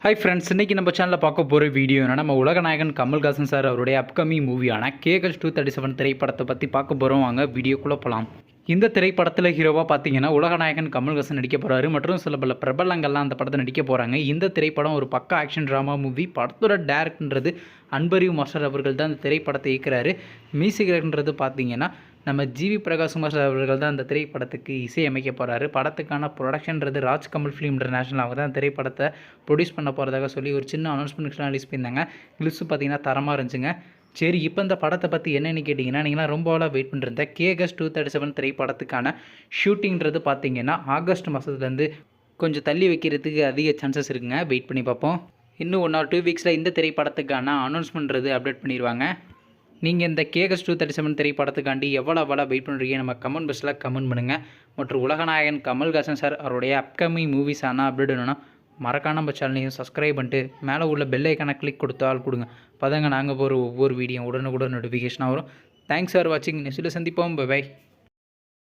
Hi friends, இன்றைக்கி நம்ம சேனலில் பார்க்க போகிற வீடியோ என்னன்னா, நம்ம உலகநாயகன் கமல்ஹாசன் சார் அவருடைய அப்கமிங் மூவியான கேகஸ் 237 திரைப்படத்தை பற்றி பார்க்க போகிறோம். வாங்க வீடியோக்குள்ளே போகலாம். இந்த திரைப்படத்தில் ஹீரோவாக பார்த்தீங்கன்னா உலகநாயகன் கமல்ஹாசன் நடிக்க போகிறாரு மற்றும் சில பல பிரபலங்கள்லாம் அந்த படத்தை நடிக்க போகிறாங்க. இந்த திரைப்படம் ஒரு பக்கா ஆக்ஷன் ட்ராமா மூவி. படத்தோட டேரக்டர்ன்றது அன்பறிவு மாஸ்டர் அவர்கள் தான் இந்த திரைப்படத்தை இயக்குறாரு. மியூசிக்ன்றது பார்த்தீங்கன்னா நம்ம ஜிவி பிரகாஷ் குமார் அவர்கள் தான் அந்த திரைப்படத்துக்கு இசையமைக்க போகிறாரு. படத்துக்கான ப்ரொடக்ஷன்றது ராஜ்கமல் ஃபிலிம் இன்டர்நேஷனல் அவங்க தான் திரைப்படத்தை ப்ரொடியூஸ் பண்ண போகிறதாக சொல்லி ஒரு சின்ன அனௌன்ஸ்மெண்ட் ரிலீஸ் பண்ணியிருந்தாங்க. கிளிப்ஸ் பார்த்தீங்கன்னா தரமாக இருந்துச்சுங்க. சரி, இப்போ இந்த படத்தை பற்றி என்னென்னு கேட்டிங்கன்னா, நீங்களாம் ரொம்ப நாளாக வெயிட் பண்ணிருந்த கேகஸ் 237 திரைப்படத்துக்கான ஷூட்டிங்கிறது பார்த்தீங்கன்னா ஆகஸ்ட் மாதத்துலேருந்து கொஞ்சம் தள்ளி வைக்கிறதுக்கு அதிக சான்சஸ் இருக்குங்க. வெயிட் பண்ணி பார்ப்போம். இன்னும் 1 or 2 வீக்ஸில் இந்த திரைப்படத்துக்கான அனௌன்ஸ்மெண்ட்றது அப்டேட் பண்ணிடுவாங்க. நீங்கள் இந்த கேகஸ் 237 திரைப்படத்துக்காண்டி எவ்வளோ வெயிட் பண்ணுறீங்க நம்ம கமெண்ட் பாக்ஸில் கமெண்ட் பண்ணுங்கள். மற்றும் உலகநாயகன் கமல்ஹாசன் சார் அவருடைய அப்கமிங் மூவிஸான அப்டேட் வேணும்னா மறக்காம நம்ம சேனலையும் சப்ஸ்கிரைப் பண்ணிட்டு மேலே உள்ள பெல் ஐக்கானை கிளிக் கொடுத்தால் கொடுங்க. பதங்க நாங்கள் போகிற ஒவ்வொரு வீடியோ உடனுக்குடன் நோட்டிஃபிகேஷனாக வரும். தேங்க்ஸ் ஃபார் வாட்சிங். நெக்ஸ்ட்டில் சந்திப்போம். பை.